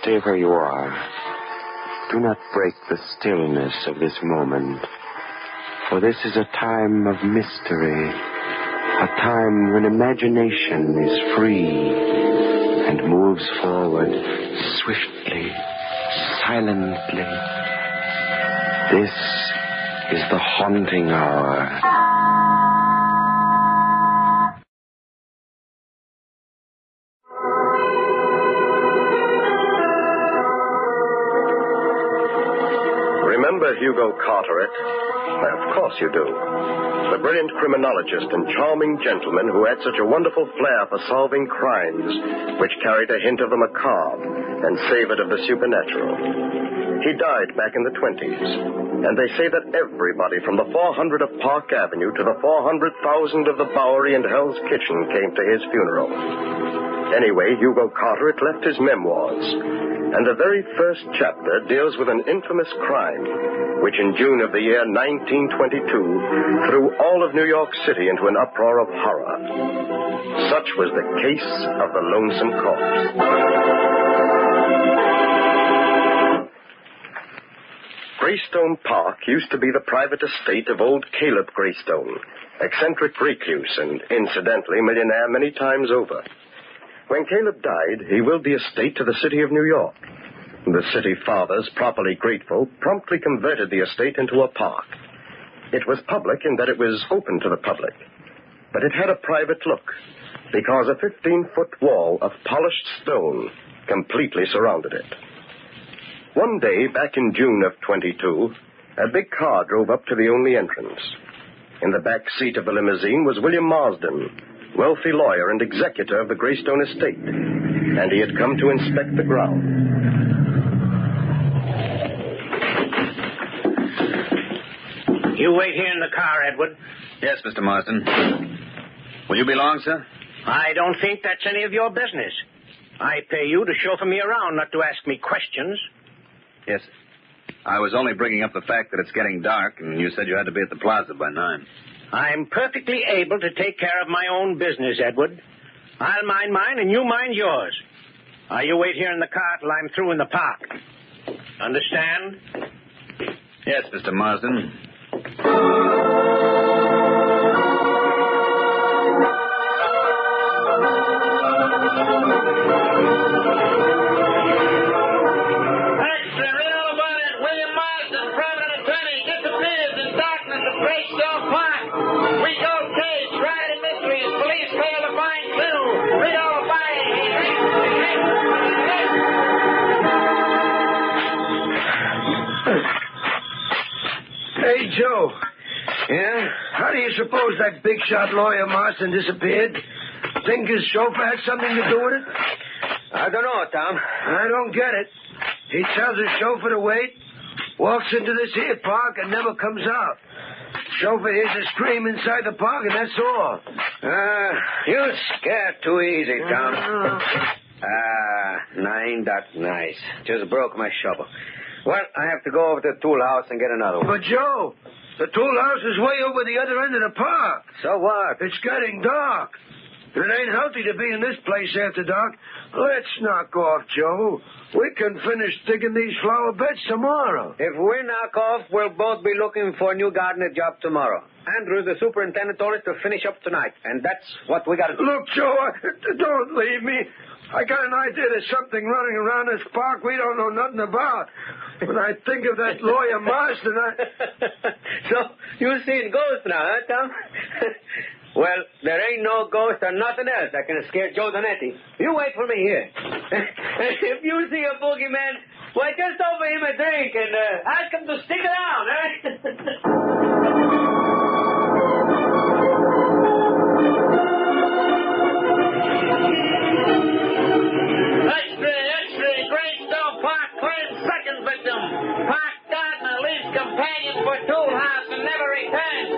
stay where you are. Do not break the stillness of this moment, for this is a time of mystery, a time when imagination is free and moves forward swiftly, silently. This is the haunting hour. Remember Hugo Carteret? Why, of course you do. The brilliant criminologist and charming gentleman who had such a wonderful flair for solving crimes which carried a hint of the macabre and savored of the supernatural. He died back in the 20s, and they say that everybody from the 400 of Park Avenue to the 400,000 of the Bowery and Hell's Kitchen came to his funeral. Anyway, Hugo Carteret left his memoirs, and the very first chapter deals with an infamous crime which in June of the year 1922 threw all of New York City into an uproar of horror. Such was the case of the Lonesome Corpse. Greystone Park used to be the private estate of old Caleb Greystone, eccentric recluse and incidentally millionaire many times over. When Caleb died, he willed the estate to the city of New York. The city fathers, properly grateful, promptly converted the estate into a park. It was public in that it was open to the public, but it had a private look because a 15-foot wall of polished stone completely surrounded it. One day, back in June of 22, a big car drove up to the only entrance. In the back seat of the limousine was William Marsden, wealthy lawyer and executor of the Greystone estate, and he had come to inspect the ground. You wait here in the car, Edward. Yes, Mr. Marsden. Will you be long, sir? I don't think that's any of your business. I pay you to chauffeur me around, not to ask me questions. Yes, sir. I was only bringing up the fact that it's getting dark, and you said you had to be at the plaza by 9. I'm perfectly able to take care of my own business, Edward. I'll mind mine, and you mind yours. You wait here in the car till I'm through in the park. Understand? Yes, Mr. Marsden. Greystone Park. We go cage, ride in mysteries, police fail to find clue. Read all about it. Hey, Joe. Yeah? How do you suppose that big shot lawyer Marston disappeared? Think his chauffeur had something to do with it? I don't know, Tom. I don't get it. He tells his chauffeur to wait, walks into this here park, and never comes out. Chauffeur hears a scream inside the park, and that's all. You're scared too easy, Tom. That's nice. Just broke my shovel. Well, I have to go over to the tool house and get another one. But, Joe, the tool house is way over the other end of the park. So what? It's getting dark. It ain't healthy to be in this place after dark. Let's knock off, Joe. We can finish digging these flower beds tomorrow. If we knock off, we'll both be looking for a new gardener job tomorrow. Andrew, the superintendent, told us to finish up tonight, and that's what we got to do. Look, Joe, don't leave me. I got an idea there's something running around this park we don't know nothing about. When I think of that lawyer Marston, So, you've seen ghosts now, huh, Tom? Well, there ain't no ghost or nothing else that can scare Joe Donetti. You wait for me here. If you see a boogeyman, why, just offer him a drink and ask him to stick around, eh? Extra, Greystone Park claims second victim. Park gardener leaves companion for tool house and never returns.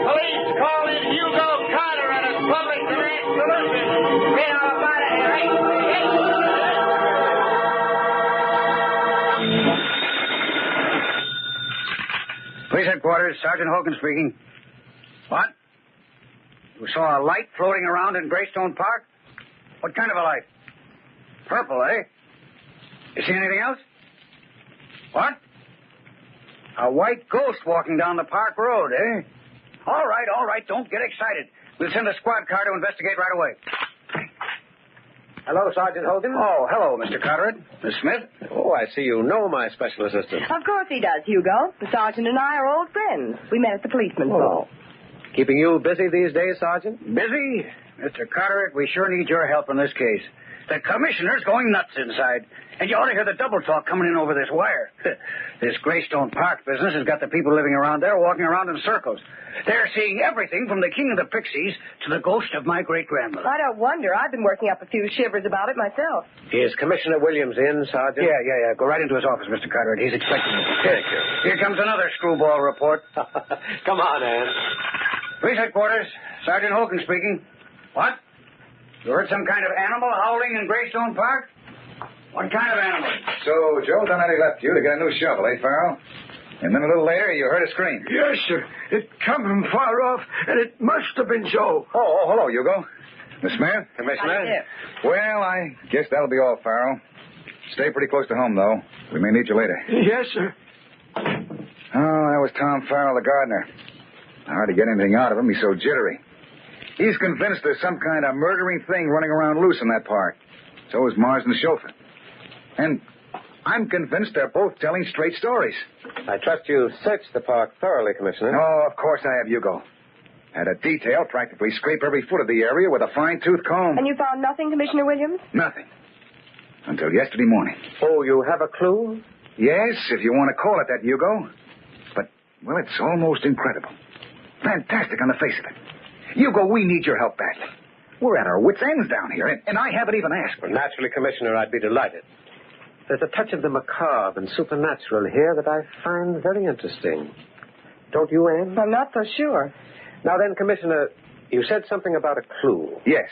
Police call in Hugo Carteret as public direct solution. Read all about it, right? Police headquarters, Sergeant Hogan speaking. What? You saw a light floating around in Greystone Park? What kind of a light? Purple, eh? You see anything else? What? A white ghost walking down the park road, eh? All right. Don't get excited. We'll send a squad car to investigate right away. Hello, Sergeant Hogan. Oh, hello, Mr. Carteret. Miss Smith? Oh, I see you know my special assistant. Of course he does, Hugo. The sergeant and I are old friends. We met at the policeman's ball. Keeping you busy these days, Sergeant? Busy? Mr. Carteret, we sure need your help in this case. The commissioner's going nuts inside. And you ought to hear the double talk coming in over this wire. This Greystone Park business has got the people living around there walking around in circles. They're seeing everything from the king of the pixies to the ghost of my great-grandmother. I don't wonder. I've been working up a few shivers about it myself. Is Commissioner Williams in, Sergeant? Yeah. Go right into his office, Mr. Carteret. He's expecting you. Thank you. Here comes another screwball report. Come on, Ann. Police headquarters. Sergeant Hogan speaking. What? You heard some kind of animal howling in Greystone Park? What kind of animal? So Joe Donetti left you to get a new shovel, eh, Farrell? And then a little later, you heard a scream. Yes, sir. It come from far off, and it must have been Joe. Oh, hello, Hugo. Miss Smith? Commissioner? Well, I guess that'll be all, Farrell. Stay pretty close to home, though. We may need you later. Yes, sir. Oh, that was Tom Farrell, the gardener. Hard to get anything out of him. He's so jittery. He's convinced there's some kind of murdering thing running around loose in that park. So is Mars and the chauffeur. And I'm convinced they're both telling straight stories. I trust you searched the park thoroughly, Commissioner. Oh, of course I have, Hugo. Had a detail practically scrape every foot of the area with a fine-tooth comb. And you found nothing, Commissioner Williams? Nothing. Until yesterday morning. Oh, you have a clue? Yes, if you want to call it that, Hugo. But, well, it's almost incredible. Fantastic on the face of it. Hugo, we need your help badly. We're at our wits' ends down here, and I haven't even asked. Well, naturally, Commissioner, I'd be delighted. There's a touch of the macabre and supernatural here that I find very interesting. Don't you, Anne? I'm not so sure. Now then, Commissioner, you said something about a clue. Yes.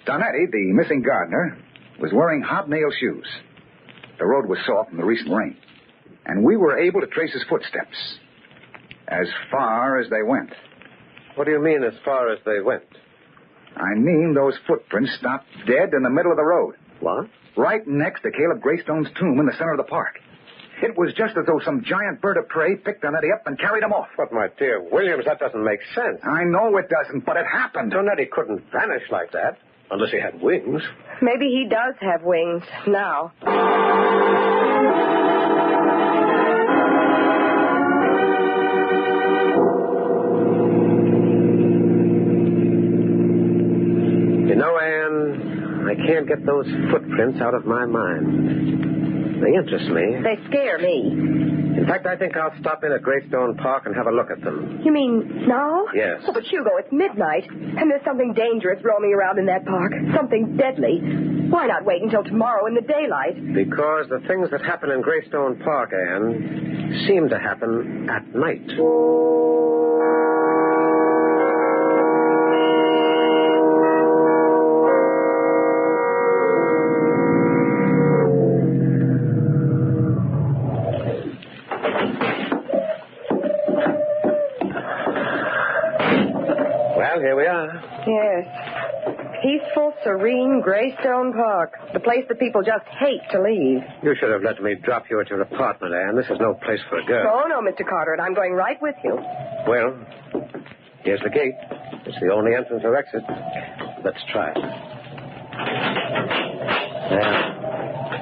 Donetti, the missing gardener, was wearing hobnail shoes. The road was soft from the recent rain, and we were able to trace his footsteps as far as they went. What do you mean, as far as they went? I mean those footprints stopped dead in the middle of the road. What? Right next to Caleb Greystone's tomb in the center of the park. It was just as though some giant bird of prey picked Donetti up and carried him off. But, my dear Williams, that doesn't make sense. I know it doesn't, but it happened. Donetti couldn't vanish like that, unless he had wings. Maybe he does have wings now. You know, Anne, I can't get those footprints out of my mind. They interest me. They scare me. In fact, I think I'll stop in at Greystone Park and have a look at them. You mean now? Yes. Oh, but Hugo, it's midnight, and there's something dangerous roaming around in that park. Something deadly. Why not wait until tomorrow in the daylight? Because the things that happen in Greystone Park, Anne, seem to happen at night. Well, here we are. Yes. Peaceful, serene Greystone Park. The place that people just hate to leave. You should have let me drop you at your apartment, Anne. This is no place for a girl. Oh, no, Mr. Carteret. I'm going right with you. Well, here's the gate. It's the only entrance or exit. Let's try it. There.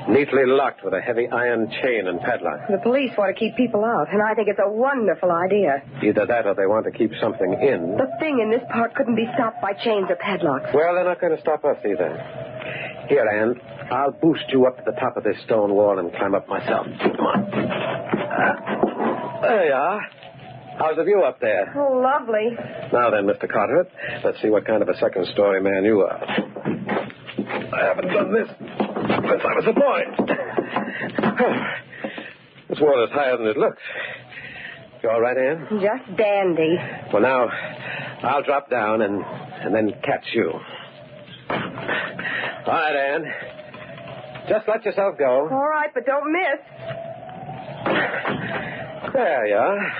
Neatly locked with a heavy iron chain and padlock. The police want to keep people out, and I think it's a wonderful idea. Either that or they want to keep something in. The thing in this park couldn't be stopped by chains or padlocks. Well, they're not going to stop us either. Here, Anne, I'll boost you up to the top of this stone wall and climb up myself. Come on. There you are. How's the view up there? Oh, lovely. Now then, Mr. Carteret, let's see what kind of a second-story man you are. I haven't done this since I was a boy. This wall is higher than it looks. You all right, Anne? Just dandy. Well, now, I'll drop down and then catch you. All right, Anne. Just let yourself go. All right, but don't miss. There you are.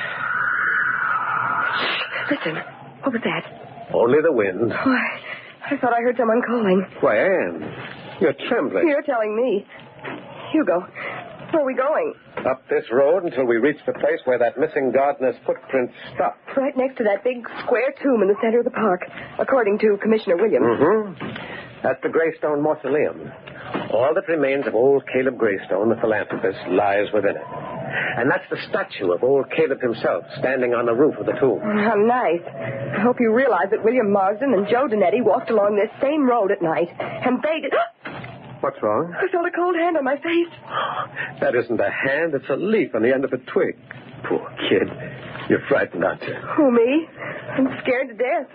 Listen, what was that? Only the wind. Oh, I thought I heard someone calling. Why, Anne, you're trembling. You're telling me. Hugo, where are we going? Up this road until we reach the place where that missing gardener's footprints stop. Right next to that big square tomb in the center of the park, according to Commissioner Williams. Mm-hmm. That's the Greystone Mausoleum. All that remains of old Caleb Greystone, the philanthropist, lies within it. And that's the statue of old Caleb himself standing on the roof of the tomb. How nice. I hope you realize that William Marsden and Joe Donetti walked along this same road at night, and they did... What's wrong? I felt a cold hand on my face. That isn't a hand, it's a leaf on the end of a twig. Poor kid. You're frightened, aren't you? Who, me? I'm scared to death.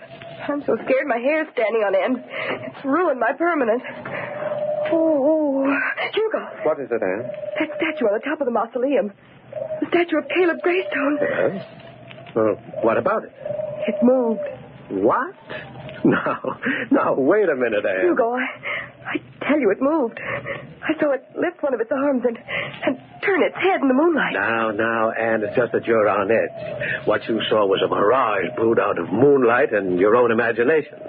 I'm so scared my hair's standing on end. It's ruined my permanent. Oh, Hugo. What is it, Anne? That statue on the top of the mausoleum. The statue of Caleb Greystone. Yes? Well, what about it? It moved. What? Now, wait a minute, Anne. Hugo, I tell you it moved. I saw it lift one of its arms and turn its head in the moonlight. Now, Anne, it's just that you're on edge. What you saw was a mirage brewed out of moonlight and your own imagination.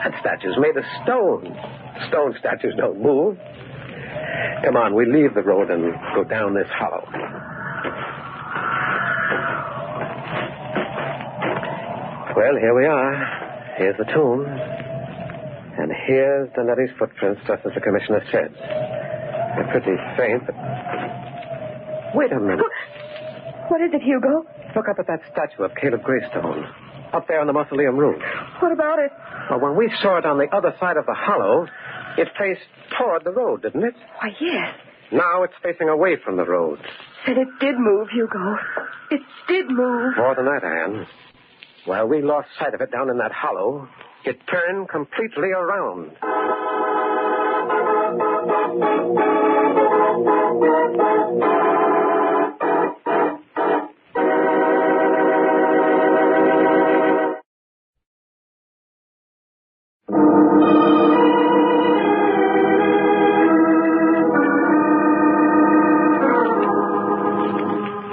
That statue's made of stone. Stone statues don't move. Come on, we leave the road and go down this hollow. Well, here we are. Here's the tomb. And here's Donetti's footprints, just as the commissioner said. They're pretty faint, but... Wait a minute. What is it, Hugo? Look up at that statue of Caleb Greystone. Up there on the mausoleum roof. What about it? Well, when we saw it on the other side of the hollow, it faced toward the road, didn't it? Why, yes. Now it's facing away from the road. And it did move, Hugo. It did move. More than that, Anne. While we lost sight of it down in that hollow, it turned completely around.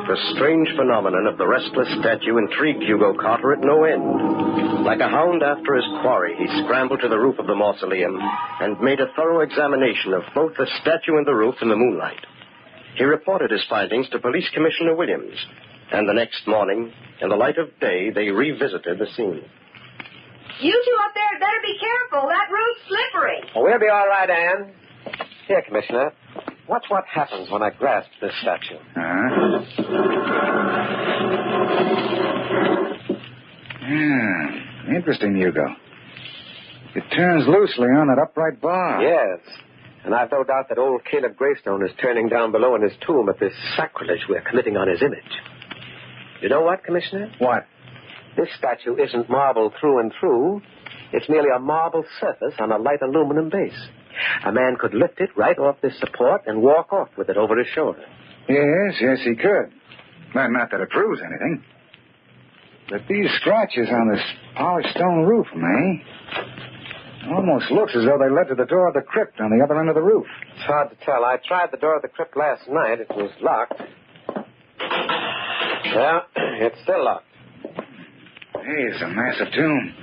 The strange phenomenon of the restless statue intrigued Hugo Carter at no end. Like a hound after his quarry, he scrambled to the roof of the mausoleum and made a thorough examination of both the statue and the roof in the moonlight. He reported his findings to Police Commissioner Williams, and the next morning, in the light of day, they revisited the scene. You two up there better be careful. That roof's slippery. Oh, we'll be all right, Anne. Here, Commissioner. Watch what happens when I grasp this statue. Yeah, interesting, Hugo. It turns loosely on that upright bar. Yes. And I've no doubt that old Caleb Greystone is turning down below in his tomb at this sacrilege we're committing on his image. You know what, Commissioner? What? This statue isn't marble through and through. It's merely a marble surface on a light aluminum base. A man could lift it right off this support and walk off with it over his shoulder. Yes, he could. Well, not that it proves anything. But these scratches on this polished stone roof, almost looks as though they led to the door of the crypt on the other end of the roof. It's hard to tell. I tried the door of the crypt last night. It was locked. Yeah, it's still locked. Hey, it's a massive tomb.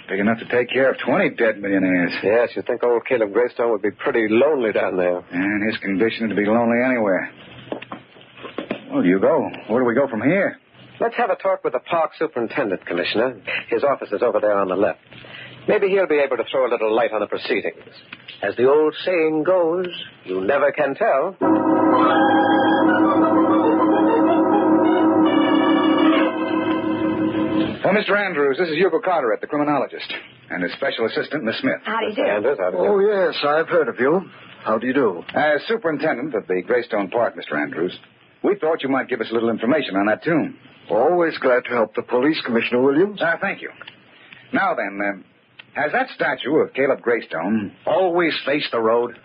Big enough to take care of 20 dead millionaires. Yes, you'd think old Caleb Greystone would be pretty lonely down there. And his condition to be lonely anywhere. Well, Hugo, where do we go from here? Let's have a talk with the park superintendent, Commissioner. His office is over there on the left. Maybe he'll be able to throw a little light on the proceedings. As the old saying goes, you never can tell. Well, Mr. Andrews, this is Hugo Carter, the criminologist, and his special assistant, Miss Smith. How do you do? Andrews, how do you do? Oh, yes, I've heard of you. How do you do? As superintendent of the Greystone Park, Mr. Andrews, we thought you might give us a little information on that tomb. Always glad to help the police, Commissioner Williams. Thank you. Now then, has that statue of Caleb Greystone always faced the road?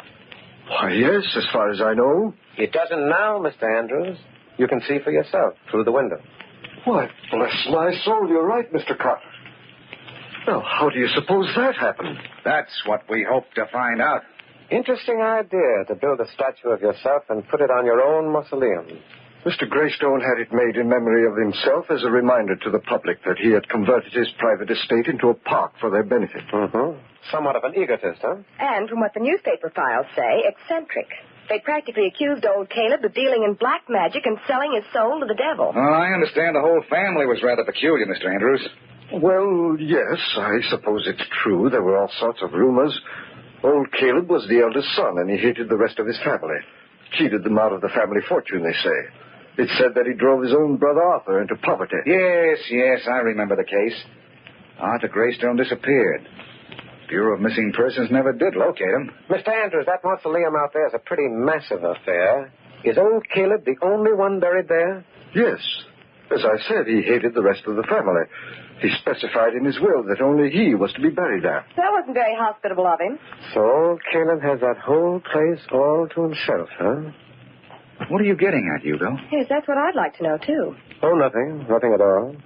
Why, yes, as far as I know. It doesn't now, Mr. Andrews. You can see for yourself through the window. Why, bless my soul, you're right, Mr. Carter. Now, how do you suppose that happened? That's what we hope to find out. Interesting idea to build a statue of yourself and put it on your own mausoleum. Mr. Greystone had it made in memory of himself as a reminder to the public that he had converted his private estate into a park for their benefit. Mm-hmm. Somewhat of an egotist, huh? And from what the newspaper files say, eccentric. They practically accused old Caleb of dealing in black magic and selling his soul to the devil. Well, I understand the whole family was rather peculiar, Mr. Andrews. Well, yes, I suppose it's true. There were all sorts of rumors. Old Caleb was the eldest son, and he hated the rest of his family. Cheated them out of the family fortune, they say. It's said that he drove his own brother Arthur into poverty. Yes, I remember the case. Arthur Greystone disappeared. Bureau of Missing Persons never did locate him. Mr. Andrews, that mausoleum out there is a pretty massive affair. Is old Caleb the only one buried there? Yes. As I said, he hated the rest of the family. He specified in his will that only he was to be buried there. That wasn't very hospitable of him. So old Caleb has that whole place all to himself, huh? What are you getting at, Hugo? Yes, that's what I'd like to know, too. Oh, nothing. Nothing at all.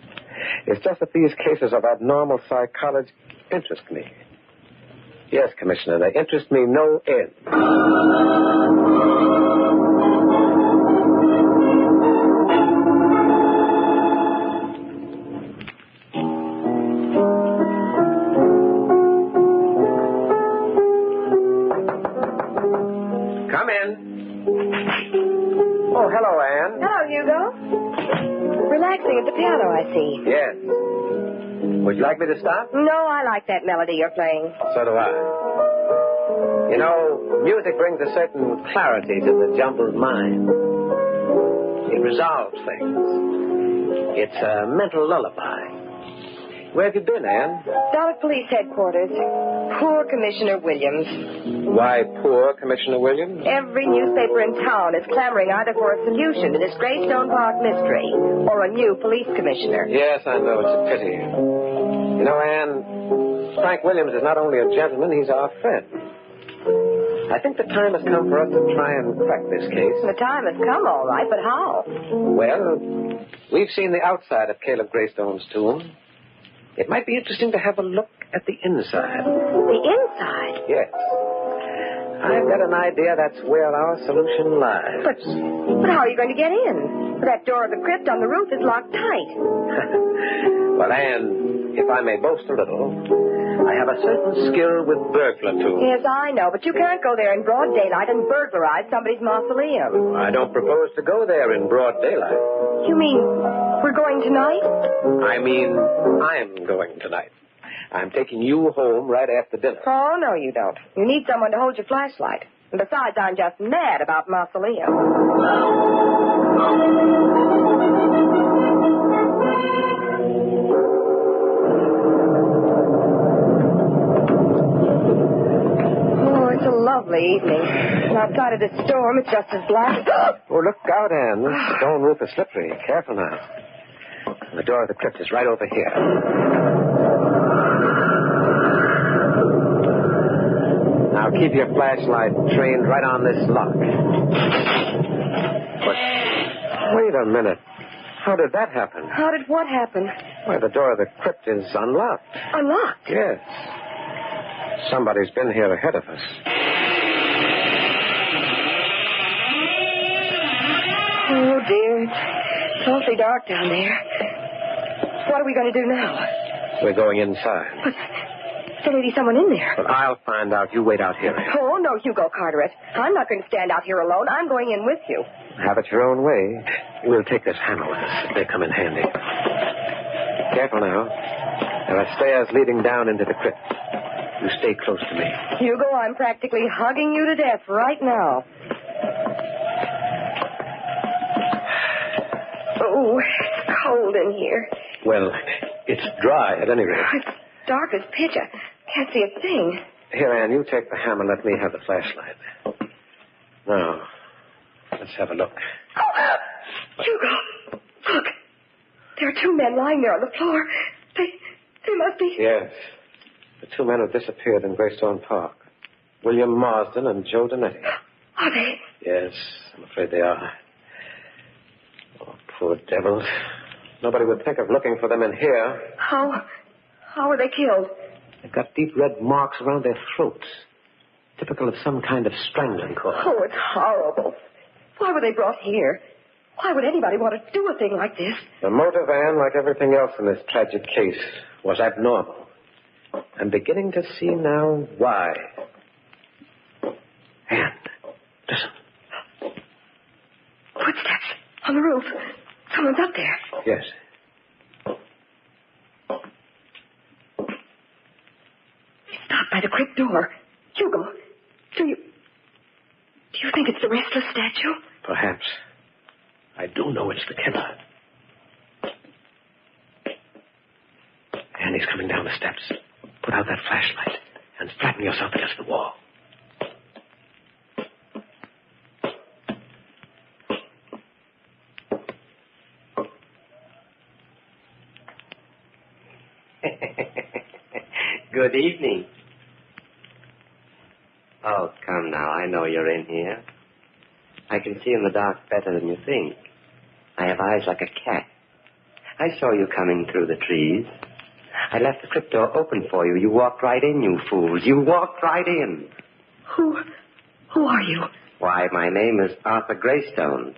It's just that these cases of abnormal psychology interest me. Yes, Commissioner, they interest me no end. Come in. Oh, hello, Anne. Hello, Hugo. Relaxing at the piano, I see. Yes. Would you like me to stop? No, I like that melody you're playing. So do I. You know, music brings a certain clarity to the jumbled mind. It resolves things. It's a mental lullaby. Where have you been, Anne? Down at police headquarters. Poor Commissioner Williams. Why poor, Commissioner Williams? Every newspaper in town is clamoring either for a solution to this Greystone Park mystery or a new police commissioner. Yes, I know. It's a pity. You know, Anne, Frank Williams is not only a gentleman, he's our friend. I think the time has come for us to try and crack this case. The time has come, all right, but how? Well, we've seen the outside of Caleb Greystone's tomb. It might be interesting to have a look at the inside. The inside? Yes. I've got an idea that's where our solution lies. But how are you going to get in? That door of the crypt on the roof is locked tight. Well, Anne, if I may boast a little, I have a certain skill with burglar tools. Yes, I know, but you can't go there in broad daylight and burglarize somebody's mausoleum. I don't propose to go there in broad daylight. You mean we're going tonight? I mean, I'm going tonight. I'm taking you home right after dinner. Oh, no, you don't. You need someone to hold your flashlight. And besides, I'm just mad about mausoleum. Lovely evening. And outside of this storm, it's just as black. Oh, look out, Anne. This stone roof is slippery. Careful now. The door of the crypt is right over here. Now keep your flashlight trained right on this lock. But wait a minute. How did that happen? How did what happen? Why, the door of the crypt is unlocked. Unlocked? Yes. Somebody's been here ahead of us. Oh, dear. It's awfully dark down there. What are we going to do now? We're going inside. But there may be someone in there. But I'll find out. You wait out here. Oh, no, Hugo Carteret. I'm not going to stand out here alone. I'm going in with you. Have it your own way. We'll take this hammer with us. They come in handy. Careful now. There are stairs leading down into the crypt. You stay close to me. Hugo, I'm practically hugging you to death right now. Oh, it's cold in here. Well, it's dry at any rate. It's dark as pitch. I can't see a thing. Here, Anne, you take the hammer. Let me have the flashlight. Now, let's have a look. Oh, Hugo, look. There are two men lying there on the floor. They must be... Yes. The two men who disappeared in Greystone Park. William Marsden and Joe Donetti. Are they? Yes, I'm afraid they are. Oh, poor devils. Nobody would think of looking for them in here. How were they killed? They've got deep red marks around their throats. Typical of some kind of strangling cord. Oh, it's horrible. Why were they brought here? Why would anybody want to do a thing like this? The motive, Anne, like everything else in this tragic case, was abnormal. I'm beginning to see now why. Anne, listen. yes. Stop by the crypt door. Hugo, do you think it's the restless statue? Perhaps. I do know it's the killer. And he's coming down the steps. Put out that flashlight and flatten yourself against the wall. Good evening. Oh, come now. I know you're in here. I can see in the dark better than you think. I have eyes like a cat. I saw you coming through the trees. I left the crypt door open for you. You walked right in, you fools. You walked right in. Who are you? Why, my name is Arthur Greystone.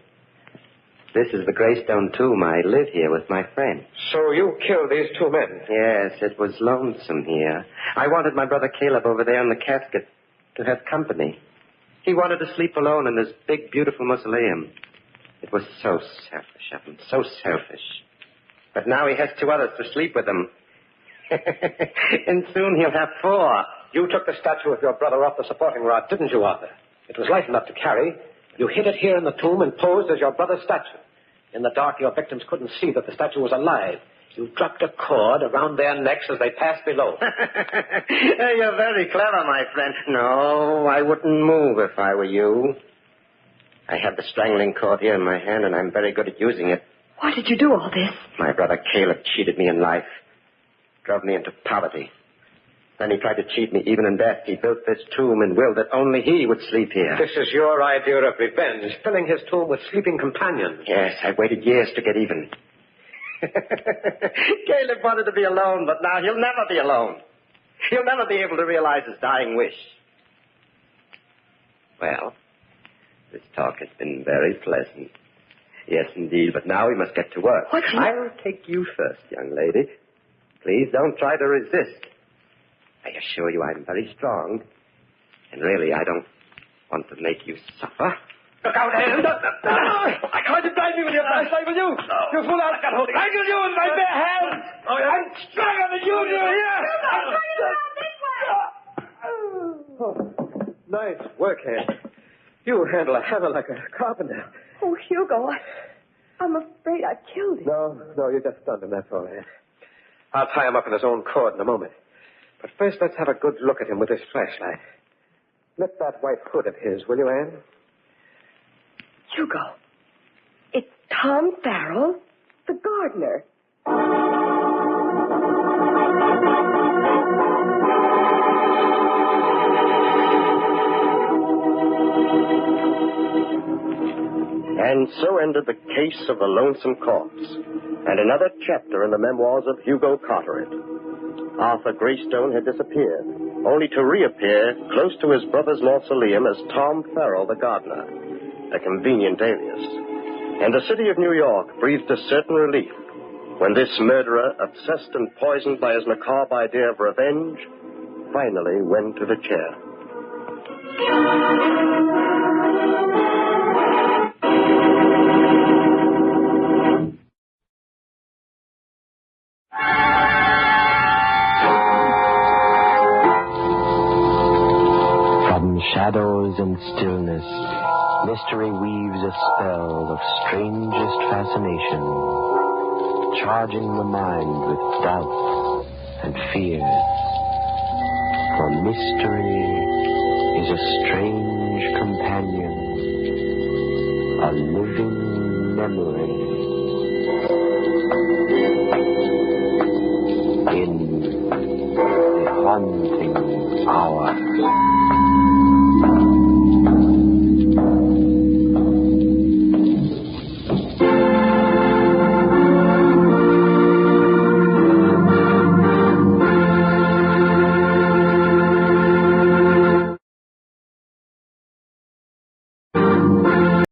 This is the Greystone tomb. I live here with my friend. So you killed these two men? Yes, it was lonesome here. I wanted my brother Caleb over there in the casket to have company. He wanted to sleep alone in this big, beautiful mausoleum. It was so selfish of him, so selfish. But now he has two others to sleep with him. And soon he'll have four. You took the statue of your brother off the supporting rod, didn't you, Arthur? It was light enough to carry. You hid it here in the tomb and posed as your brother's statue. In the dark, your victims couldn't see that the statue was alive. You dropped a cord around their necks as they passed below. You're very clever, my friend. No, I wouldn't move if I were you. I have the strangling cord here in my hand, and I'm very good at using it. Why did you do all this? My brother Caleb cheated me in life. Drove me into poverty. Then he tried to cheat me even in death. He built this tomb and willed that only he would sleep here. This is your idea of revenge, filling his tomb with sleeping companions. Yes, I waited years to get even. Caleb wanted to be alone, but now he'll never be alone. He'll never be able to realize his dying wish. Well, this talk has been very pleasant. Yes, indeed, but now we must get to work. I'll take you first, young lady. Please don't try to resist. I assure you I'm very strong. And really, I don't want to make you suffer. Look out, Anne! I tried to blind me with your flashlight, will you? You fool, I'll hold it. I kill you with my bare hands! I'm stronger than you do here! Nice work, Anne. You handle a hammer like a carpenter. Oh, Hugo, I'm afraid I killed him. No, you just stunned him, that's all, Anne. I'll tie him up in his own cord in a moment. But first, let's have a good look at him with this flashlight. Lift that white hood of his, will you, Anne? Hugo, it's Tom Farrell, the gardener. And so ended the case of the Lonesome Corpse, and another chapter in the memoirs of Hugo Carteret. Arthur Greystone had disappeared, only to reappear close to his brother's mausoleum as Tom Farrell, the gardener, a convenient alias. And the city of New York breathed a certain relief when this murderer, obsessed and poisoned by his macabre idea of revenge, finally went to the chair. Shadows and stillness, mystery weaves a spell of strangest fascination, charging the mind with doubts and fears. For mystery is a strange companion, a living memory.